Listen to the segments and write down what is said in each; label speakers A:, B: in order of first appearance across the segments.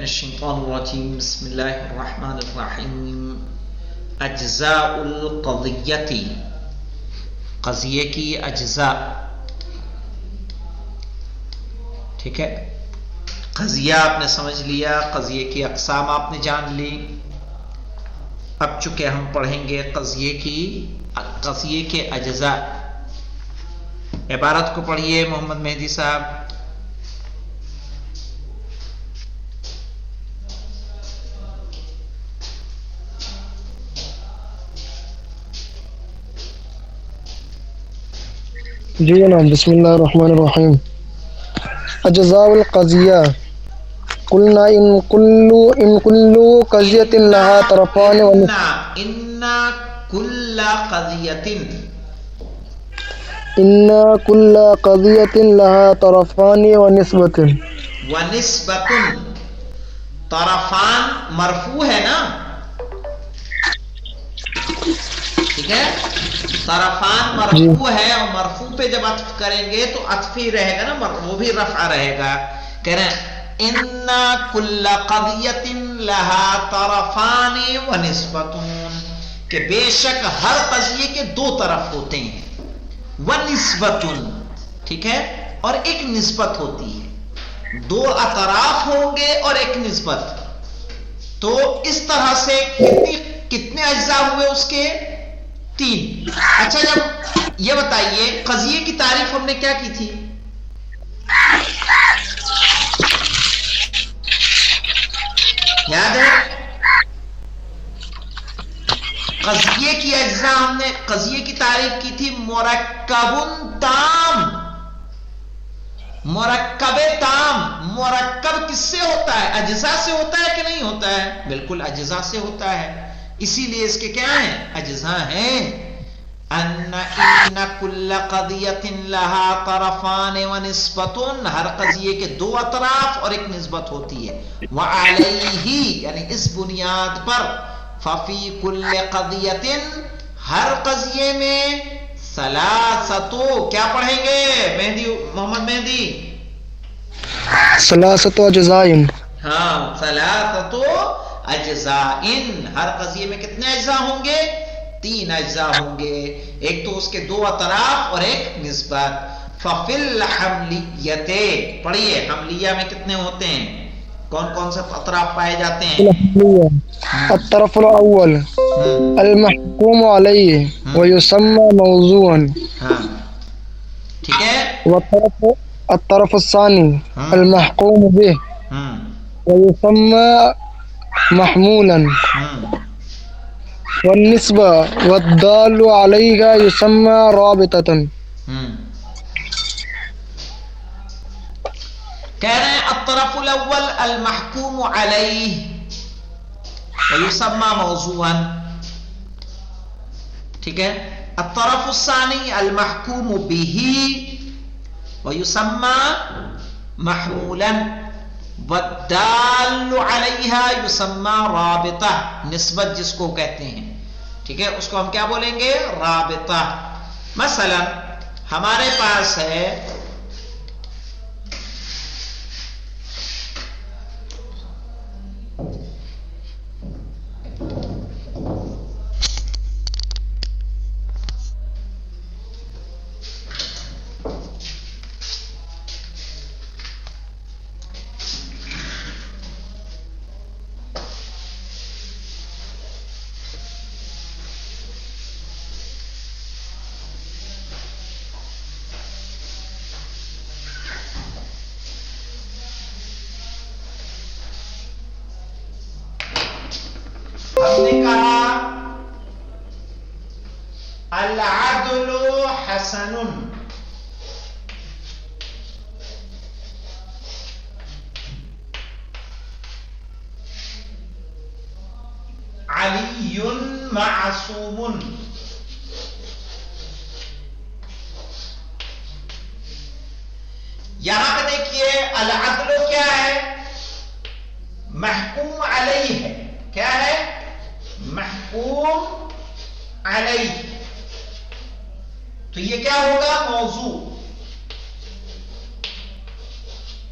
A: الشیطان الرجیم بسم اللہ الرحمن الرحیم اجزاء القضیتی قضیے کی اجزاء. ٹھیک ہے، قضیہ آپ نے سمجھ لیا، قضیے کی اقسام آپ نے جان لی. اب چونکہ ہم پڑھیں گے قضیے کے اجزاء. عبارت کو پڑھیے محمد مہدی صاحب.
B: جی جناب، بسم اللہ الرحمن الرحیم. اجزاء القضیہ قلنا ان کل قضیۃ لها طرفان
A: ان کل قضیۃ
B: لها طرفان ونسبۃ.
A: طرفان مرفوع ہے نا، ٹھیک ہے، طرفان مرفوع ہے اور مرفوع پہ جب عطف کریں گے تو عطف ہی رہے گا نا، وہ بھی رفع رہے گا. کہہ رہے ہیں ان کل قضیۃ لها طرفان ونسبۃ، کہ بے شک ہر قضیے کے دو طرف ہوتے ہیں. ونسبۃ، ٹھیک ہے، اور ایک نسبت ہوتی ہے. دو اطراف ہوں گے اور ایک نسبت. تو اس طرح سے کتنے اجزاء ہوئے اس کے؟ 3. اچھا، جب یہ بتائیے قضیے کی تعریف ہم نے کیا کی تھی؟ یاد ہے؟ قضیے کی اجزاء ہم نے قضیے کی تعریف کی تھی مرکب تام. مرکب تام، مرکب کس سے ہوتا ہے؟ اجزاء سے ہوتا ہے کہ نہیں ہوتا ہے؟ بالکل اجزاء سے ہوتا ہے. اسی لیے اس کے کیا ہیں؟ اجزاء ہیں. ان کل قضیۃ لها طرفان ونسبۃ، ہر قضیے کے دو اطراف اور ایک نسبت ہوتی ہے. وعلیہ، یعنی اس بنیاد پر، ففی کل قضیۃ، ہر قضیے میں، ثلاثۃ، کیا پڑھیں گے محمد مہدی؟
B: ثلاثۃ اجزاء.
A: ہاں، ثلاثۃ اجزاء. ہر قضیے میں کتنے اجزاء ہوں گے؟ 3 اجزاء ہوں گے. ایک تو اس کے دو اطراف اور ایک نسبت. ففی الحملیۃ، پڑھیے حملیہ میں کتنے ہوتے ہیں؟ کون کون سے اطراف پائے جاتے ہیں؟
B: الطرف الاول المحکوم علیہ ویسمى موضوعا.
A: ہاں، ٹھیک ہے.
B: الطرف الثانی المحکوم به ويسمى محمولا. والنسبة والدال عليها يسمى رابطة.
A: کہہ رہے ہیں الطرف الاول المحکوم علیہ ويسمى موضوعا، ٹھیک ہے. الطرف الثانی المحکوم به ويسمى محمولا، والدال علیہ یسمى رابطہ، نسبت جس کو کہتے ہیں، ٹھیک ہے، اس کو ہم کیا بولیں گے؟ رابطہ. مثلا ہمارے پاس ہے ہم نے کہا العدل حسن، علی معصوم. یہاں پہ دیکھیے العدل کیا ہے؟ محکوم علیہ ہے. کیا ہے؟ محکوم علیہ. تو یہ کیا ہوگا؟ موضوع.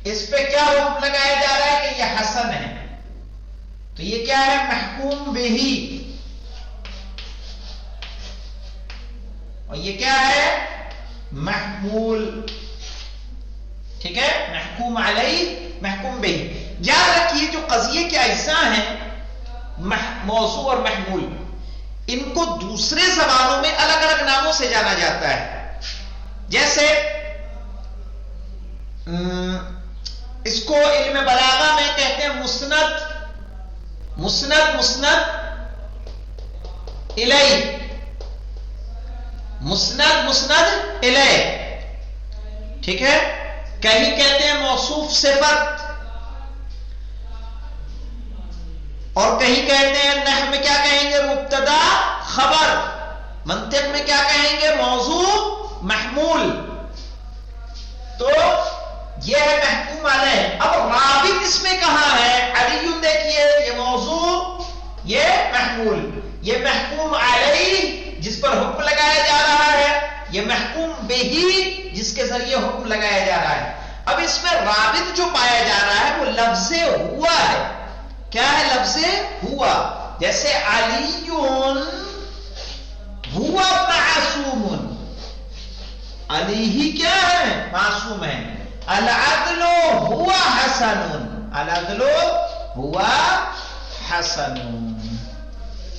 A: اس پہ کیا حکم لگایا جا رہا ہے کہ یہ حسن ہے، تو یہ کیا ہے؟ محکوم بہی. اور یہ کیا ہے؟ محمول. ٹھیک ہے، محکوم علیہ، محکوم بہی. یاد رکھیے جو قضیے کے اجزاء ہیں موضوع اور محمول، ان کو دوسرے زبانوں میں الگ الگ ناموں سے جانا جاتا ہے. جیسے اس کو علم بلاغہ میں کہتے ہیں مسند، مسند مسند الیہ، مسند مسند الیہ. ٹھیک ہے، کہیں کہتے ہیں موصوف صفت، اور کہیں کہتے ہیں نحو میں کیا کہیں گے؟ مبتدا خبر. منطق میں کیا کہیں گے؟ موضوع محمول. تو یہ ہے محکوم علیہ. اب رابط اس میں کہاں ہے؟ علی دیکھیے، یہ موضوع، یہ محمول. یہ محکوم علیہ جس پر حکم لگایا جا رہا ہے، یہ محکوم بہی جس کے ذریعے حکم لگایا جا رہا ہے. اب اس میں رابط جو پایا جا رہا ہے وہ لفظ ہوا ہے. کیا ہے؟ لفظ ہوا. جیسے علی ہوا معصوم، علی ہی کیا ہے؟ معصوم ہے. العدل ہوا حسن، العدل ہوا حسن.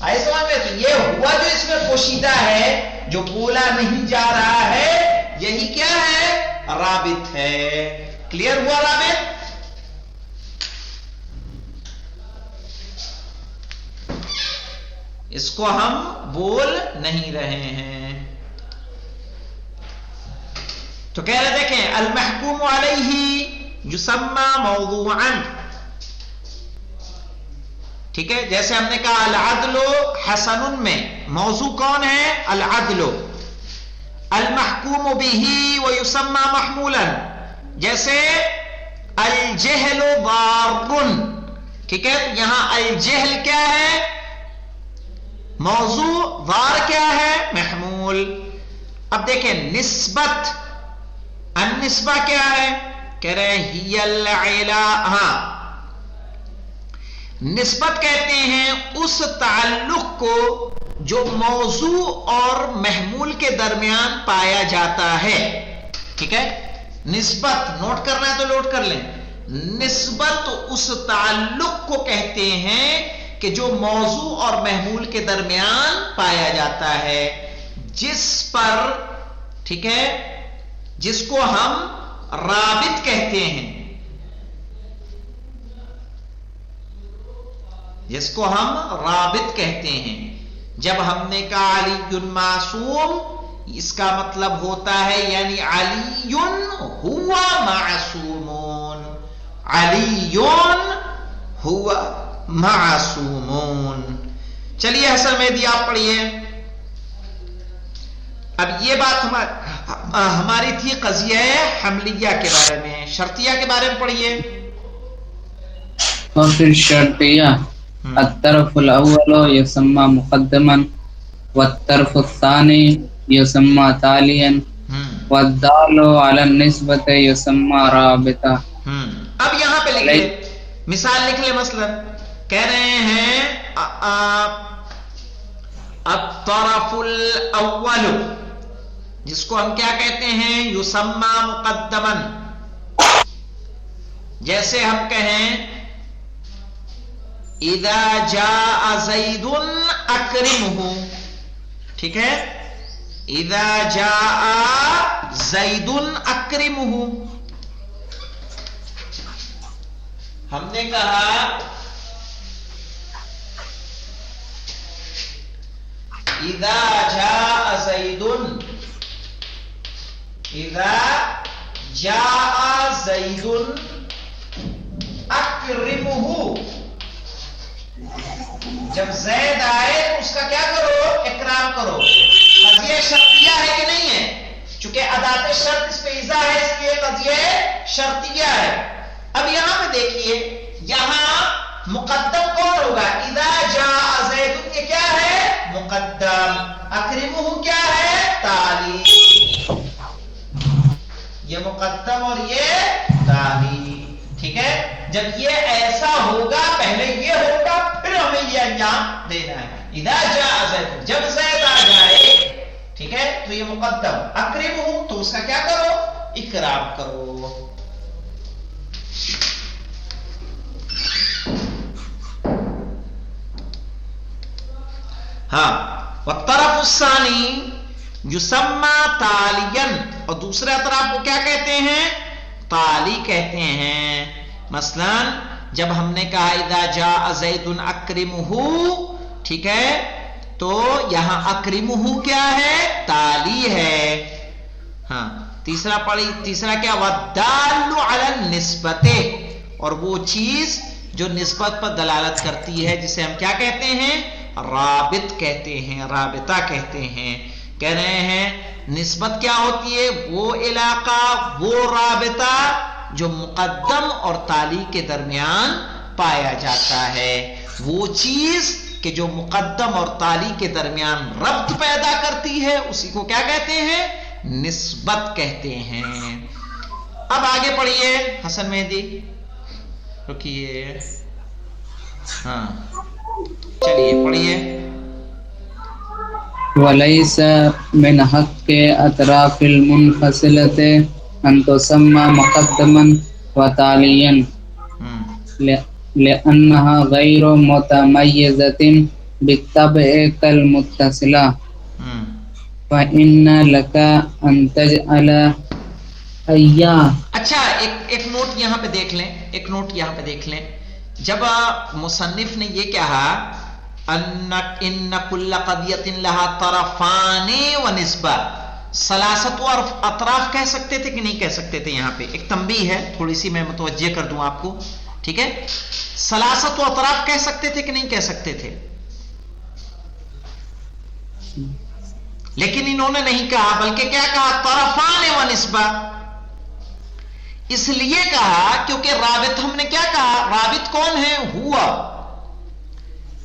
A: آئے سمجھ میں؟ تو یہ ہوا جو اس میں پوشیدہ ہے، جو بولا نہیں جا رہا ہے، یہی کیا ہے؟ رابط ہے. کلیئر ہوا رابط؟ اس کو ہم بول نہیں رہے ہیں. تو کہہ رہے دیکھیں المحکوم علیہ یسمى موضوعا. ٹھیک ہے، جیسے ہم نے کہا العدل حسن میں موضوع کون ہے؟ العدل. المحکوم به ويسمى محمولا، جیسے الجہل ضار. ٹھیک ہے، یہاں الجہل کیا ہے؟ موضوع. ضار کیا ہے؟ محمول. اب دیکھیں نسبت، النسبہ کیا ہے؟ کہہ رہے ہیں ہی العلا. ہاں، نسبت کہتے ہیں اس تعلق کو جو موضوع اور محمول کے درمیان پایا جاتا ہے. ٹھیک ہے، نسبت نوٹ کرنا ہے تو نوٹ کر لیں. نسبت اس تعلق کو کہتے ہیں کہ جو موضوع اور محمول کے درمیان پایا جاتا ہے، جس پر، ٹھیک ہے، جس کو ہم رابط کہتے ہیں، جس کو ہم رابط کہتے ہیں. جب ہم نے کہا علی معصوم، اس کا مطلب ہوتا ہے یعنی علی ہوا معصومون، علی ہوا معصومون. چلیے حسن مہدی آپ پڑھیے. اب یہ بات ہماری تھی قضیہ حملیہ کے بارے میں. شرطیہ کے بارے میں پڑھیے.
C: اور پھر شرطیہ الطرف الاول یسمى مقدما والطرف الثانی یسمى تالیا والدال علی النسبۃ یسمى رابطہ.
A: اب یہاں پہ لکھیے، مثال لکھ لیں. مثلا کہہ رہے ہیں الطرف الاول، جس کو ہم کیا کہتے ہیں؟ یسمى مقدما. جیسے ہم کہیں اذا جاء زید اکرمہ. ٹھیک ہے، اذا جاء زید اکرمہ. ہم نے کہا اذا جاء زید، اذا جاء زید اکرمہ. جب زید آئے تو اس کا کیا کرو؟ اکرام کرو. قضیہ شرطیہ ہے کہ نہیں ہے؟ چونکہ ادات شرط اس پہ اضا ہے، اس لیے قضیہ شرطیہ ہے. اب یہاں پہ دیکھیے، یہاں مقدم کون ہوگا؟ اذا جاء زید، یہ کیا ہے؟ مقدم. اکرمہ کیا ہے؟ تالی. یہ مقدم اور یہ تالی. ٹھیک ہے، جب یہ ایسا ہوگا پہلے یہ ہوگا پھر ہمیں یہ انجام دینا ہے. اذا جاء زید، جب زید آ جائے، ٹھیک ہے، تو یہ مقدم. اکرمہ، تو اس کا کیا کرو؟ اکرام کرو. ہاں، والطرف الثانی یسمى تالیا، اور دوسرے اطراف کو کیا کہتے ہیں؟ تالی کہتے ہیں. مثلا جب ہم نے کہا اذا جاء زید اکرمہ، ٹھیک ہے، تو یہاں اکرمہ کیا ہے؟ تالی ہے. ہاں، تیسرا کیا؟ والدال علی النسبۃ، اور وہ چیز جو نسبت پر دلالت کرتی ہے جسے ہم کیا کہتے ہیں؟ رابط کہتے ہیں، رابطہ کہتے ہیں. کہہ رہے ہیں نسبت کیا ہوتی ہے؟ وہ علاقہ، وہ رابطہ جو مقدم اور تالی کے درمیان پایا جاتا ہے. وہ چیز کہ جو مقدم اور تالی کے درمیان ربط پیدا کرتی ہے، اسی کو کیا کہتے ہیں؟ نسبت کہتے ہیں. اب آگے پڑھیے حسن مہدی، رکیے، ہاں چلیے پڑھیے.
C: وليس من حق أطراف المنفصلة أن تسمى مقدما وتاليا لأنها غير متميزة بالطبع كالمتصلة، فإن لك أن تجعل أيا.
A: اچھا، ایک نوٹ یہاں پہ دیکھ لیں، ایک نوٹ یہاں پہ دیکھ لیں. جب مصنف نے یہ کہا ان کل قضیۃ لها طرفان ونسبہ، ثلاثت اطراف کہہ سکتے تھے کہ نہیں کہہ سکتے تھے؟ یہاں پہ ایک تنبیہ ہے، تھوڑی سی میں متوجہ کر دوں آپ کو، ٹھیک ہے. ثلاثت اطراف کہہ سکتے تھے کہ نہیں کہہ سکتے تھے؟ لیکن انہوں نے نہیں کہا، بلکہ کیا کہا؟ طرفان ونسبہ. اس لیے کہا کیونکہ رابط، ہم نے کیا کہا؟ رابط کون ہے؟ ہوا،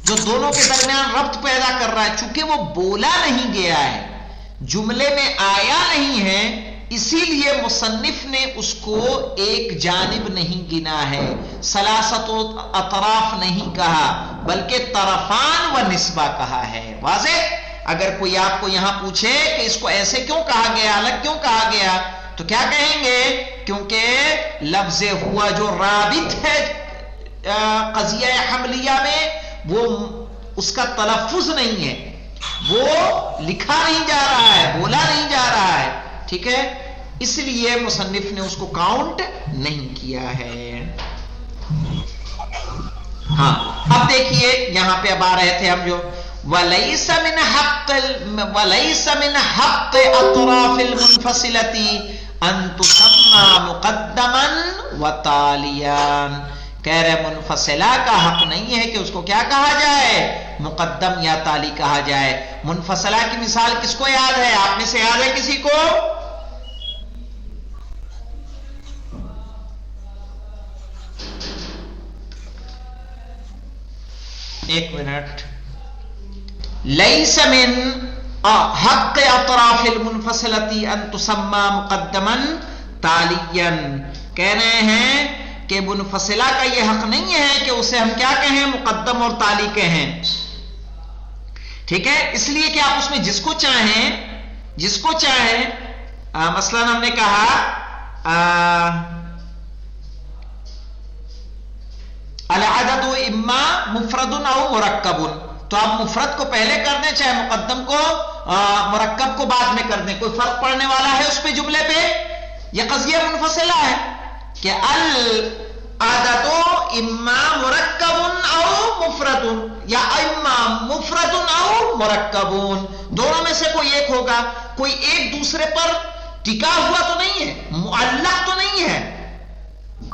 A: جو دونوں کے درمیان ربط پیدا کر رہا ہے. چونکہ وہ بولا نہیں گیا ہے، جملے میں آیا نہیں ہے، اسی لیے مصنف نے اس کو ایک جانب نہیں گنا ہے، ثلاثت اطراف نہیں کہا، بلکہ طرفان و نسبہ کہا ہے. واضح؟ اگر کوئی آپ کو یہاں پوچھے کہ اس کو ایسے کیوں کہا گیا، الگ کیوں کہا گیا، تو کیا کہیں گے؟ کیونکہ لفظ ہوا جو رابط ہے قضیہ حملیہ میں، وہ اس کا تلفظ نہیں ہے، وہ لکھا نہیں جا رہا ہے، بولا نہیں جا رہا ہے، ٹھیک ہے، اس لیے مصنف نے اس کو کاؤنٹ نہیں کیا ہے. ہاں، اب دیکھیے یہاں پہ اب آ رہے تھے ہم جو وَلَيْسَ مِنْ حَقِّ أَطْرَافِ الْمُنْفَصِلَةِ أَن تُسَمَّى مُقَدَّمًا وَتَالِيًا. کہہ رہے منفصلہ کا حق نہیں ہے کہ اس کو کیا کہا جائے؟ مقدم یا تالی کہا جائے. منفصلہ کی مثال کس کو یاد ہے؟ آپ میں سے یاد ہے کسی کو؟ ایک منٹ. لیس من حق اطراف المنفصلتی ان تسمى مقدما تالیا. کہہ رہے ہیں کہ منفصلہ کا یہ حق نہیں ہے کہ اسے ہم کیا کہیں؟ مقدم اور تالی کہیں. ٹھیک ہے، اس لیے کہ آپ اس میں جس کو چاہیں مثلا ہم نے کہا العدد اما مفرد او مرکب، تو آپ مفرد کو پہلے کر دیں، چاہے مقدم کو مرکب کو بعد میں کر دیں، کوئی فرق پڑنے والا ہے اس پہ جملے پہ؟ یہ قضیہ منفصلہ ہے کہ العدد اما مرکب او مفرد، یا اما مفرد او مرکب، دونوں میں سے کوئی ایک ہوگا. کوئی ایک دوسرے پر ٹکا ہوا تو نہیں ہے، معلق تو نہیں ہے،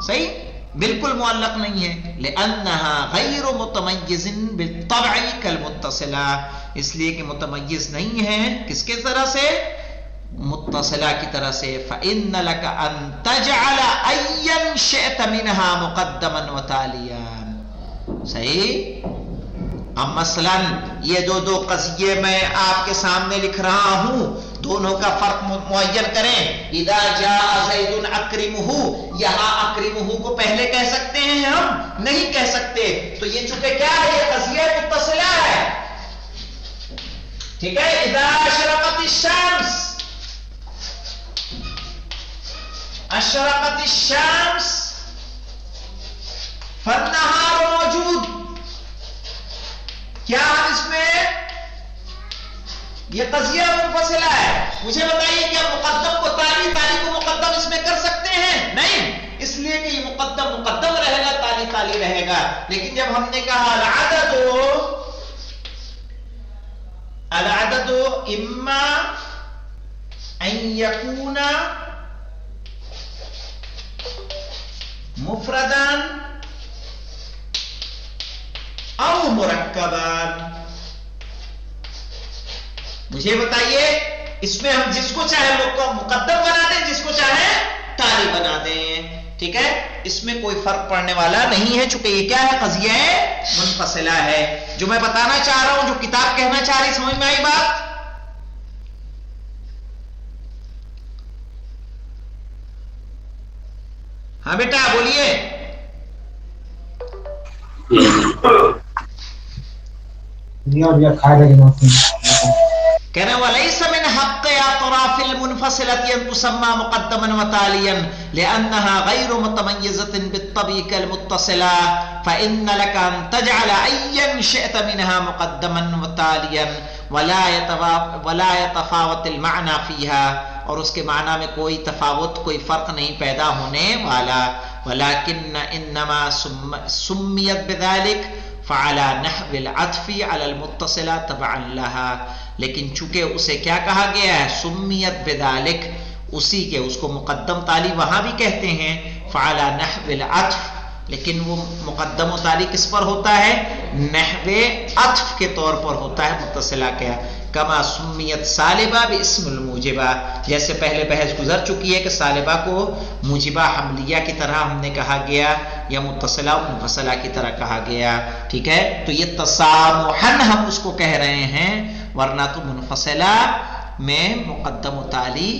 A: صحیح، بالکل معلق نہیں ہے. لأنها غیر متمیز بالطبع کالمتصلہ، اس لیے کہ متمیز نہیں ہے کس کے طرح سے؟ متصلہ کی طرح سے. فإن لك أن تجعل أيا شئت منها مقدما وتاليا. صحیح. اب مثلا یہ دو قضیے میں آپ کے سامنے لکھ رہا ہوں، دونوں کا فرق معین کریں. اذا جاء زید اکرمہ، یہاں اکرمہ کو پہلے کہہ سکتے ہیں ہم؟ نہیں کہہ سکتے. تو یہ چونکہ کیا ہے، یہ قضیہ متصلہ ہے. ٹھیک ہے. اذا اشرقت الشمس، اشرقت الشمس فالنہار موجود. کیا ہم اس میں یہ قضیہ منفصلہ ہے؟ مجھے بتائیے کیا مقدم کو تالی، تالی کو مقدم اس میں کر سکتے ہیں؟ نہیں، اس لیے کہ یہ مقدم مقدم رہے گا، تالی تالی رہے گا. لیکن جب ہم نے کہا العدد اما ان یکون مفردا او مرکبا، مجھے بتائیے اس میں ہم جس کو چاہے لوگ کو مقدم بنا دیں، جس کو چاہے تالی بنا دیں. ٹھیک ہے. اس میں کوئی فرق پڑنے والا نہیں ہے، چونکہ یہ کیا ہے، قضیہ منفصلہ ہے. جو میں بتانا چاہ رہا ہوں، جو کتاب کہنا چاہ رہی، سمجھ میں آئی بات؟ ہاں بیٹا بولیے. کہہ رہے وَلَيْسَ مِنْ حَقِّ أَطْرَافِ الْمُنْفَصِلَةِ أَن تُسَمَّى مُقَدَّمًا وَتَالِيًا لِأَنَّهَا غَيْرُ مُتَمَيِّزَةٍ بِالطَّبْعِ كَالْمُتَّصِلَةِ فَإِنَّ لَكَ أَن تَجْعَلَ أَيًّا شِئْتَ مِنْهَا مُقَدَّمًا وَتَالِيًا وَلَا يَتَفَاوَتُ الْمَعْنَى فِيهَا، اور اس کے معنی میں کوئی تفاوت، کوئی فرق نہیں پیدا ہونے والا. وَلَكِنَّ إِنَّمَا سُمِّيَتْ بِذَلِكَ فعلى نحو العطف على المتصلة تبعا لها، لیکن چونکہ اسے کیا کہا گیا ہے، سمیت بذالک، اسی کے اس کو مقدم تالی وہاں بھی کہتے ہیں، فعلى نحو العطف، لیکن وہ مقدم و تالی کس پر ہوتا ہے، نحو عطف کے طور پر ہوتا ہے متصلہ کیا. کما سمیت سالبہ باسم الموجبہ، جیسے پہلے بحث گزر چکی ہے کہ سالبہ کو موجبہ حملیہ کی طرح ہم نے کہا گیا، یا متصلہ و منفصلہ کی طرح کہا گیا. ٹھیک ہے. تو یہ تسامحاً ہم اس کو کہہ رہے ہیں، ورنہ تو منفصلہ میں مقدم و تالی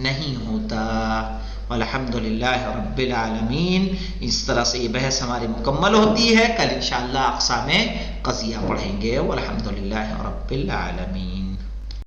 A: نہیں ہوتا. والحمدللہ رب العالمین. اس طرح سے یہ بحث ہماری مکمل ہوتی ہے. کل انشاءاللہ اقسام قضیہ پڑھیں گے. والحمدللہ رب العالمین.